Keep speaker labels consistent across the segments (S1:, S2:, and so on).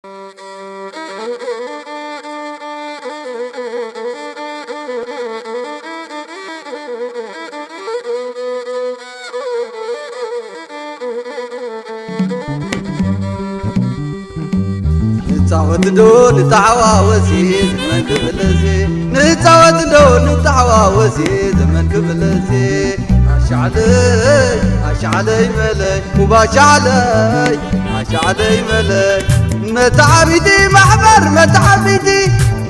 S1: نتعود دو نتعواوزي زمن قبلزي نتعود دو نتعواوزي زمن قبلزي عاش علي ملي وباش علي عاش علي ملي متعبيتي محبر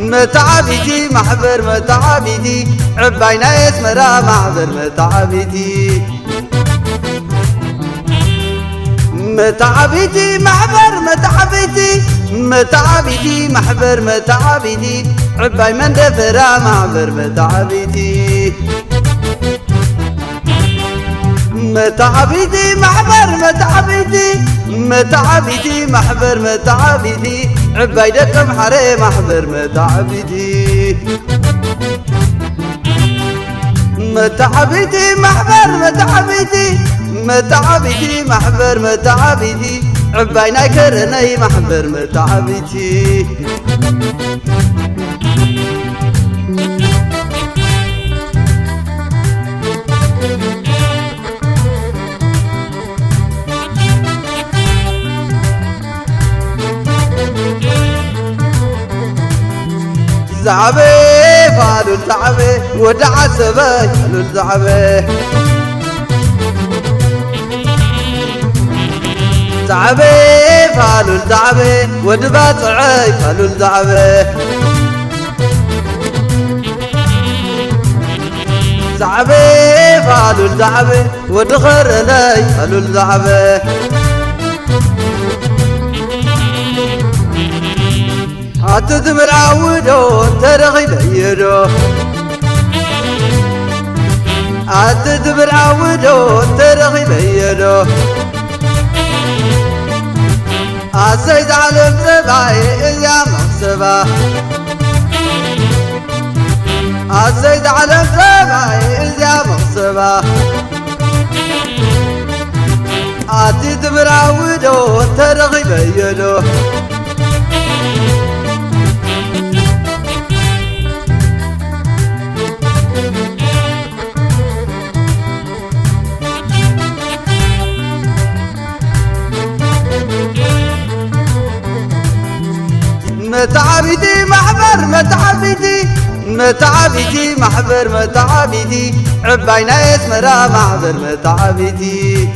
S1: متعبيتي محبر متعبيتي عباينا اسمرا محبر متعبيتي متعبيتي محبر متعبيتي محبر متعبيتي عباي من دفرا محبر متعبيتي متعبيتي محبر متعبيتي محبر متعبيتي عباي دكم حري محبر متعبيتي متعبيتي محبر متعبيتي محبر متعبيتي عباينا كرني محبر متعبيتي زعبي فالو الزعبي ودع سباي فالو الزعبي زعبي فالو الزعبي ودبا صعي فالو الزعبي زعبي فالو الزعبي ودخر لي فالو الزعبي عتدمر عودو ترغيب يدو عتدمر عودو ترغيب يدو عسيد على الزباي يا مصبا عسيد على الزباي يا مصبا عتدمر عودو ترغيب يدو متعبيتي محبر متعبيتي محبر متعبيتي عباينا اسمرا محبر متعبيتي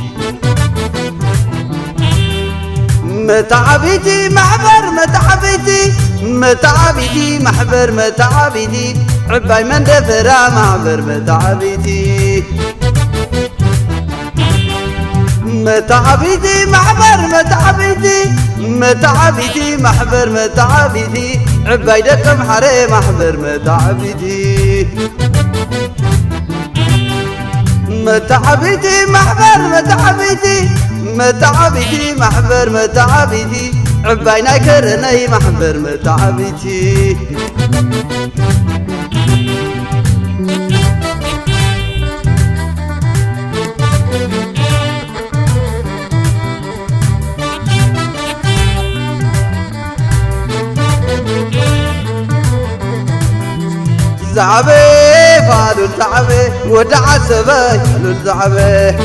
S1: متعبيتي محبر متعبيتي محبر متعبيتي عباي من دفرا محبر متعبيتي متعبيتي محبر متعبيتي محبر متعبيتي عباي دكم حري محبر متعبيتي متعبيتي محبر متعبيتي محبر متعبيتي عباينا كرني محبر متعبيتي زعبي فالو الزعبي ودع سباي فالو الزعبي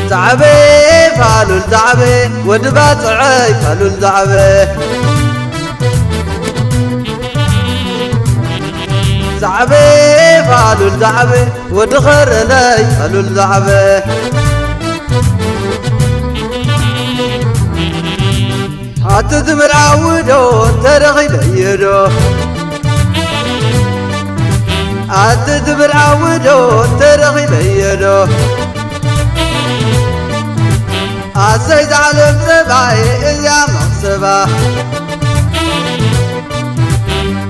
S1: زعبي فالو الزعبي ودبا صعي فالو الزعبي زعبي فالو الزعبي ودخر لي فالو الزعبي عتدمر عودو ترغيب يدو عتدمر عودو ترغيب يدو عسيد على الزباي يا مصبا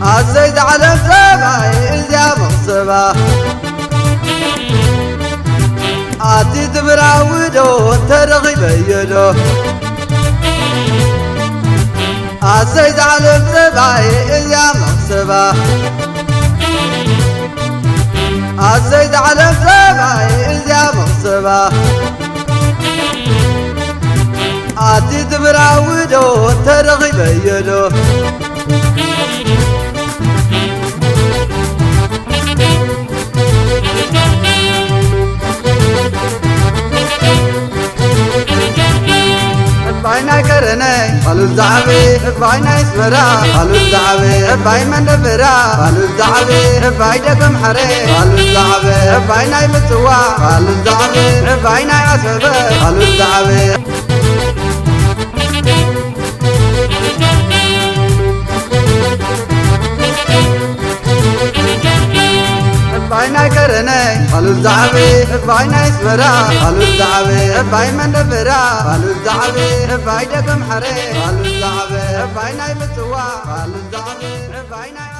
S1: عسيد على الزباي يا مصبا عتدمر عودو ترغيب يدو عسيد على الزباي يا مصبا عسيد على الزباي يا مصبا أتي تبراودو ترغي بيدو باينا كرني قالوا الزعبي باينا اسمرا قالوا الزعبي باي من دبرا قالوا الزعبي بايدكم حري قالوا الزعبي باينا متوا قالوا الزعبي باينا عسبه قالوا الزعبي باينا كرني قالوا الزعبي باينا اسمرا قالوا الزعبي باي من دبرا قالوا الزعبي بايدكم حري قالوا الزعبي باينا متوا قالوا الزعبي باينا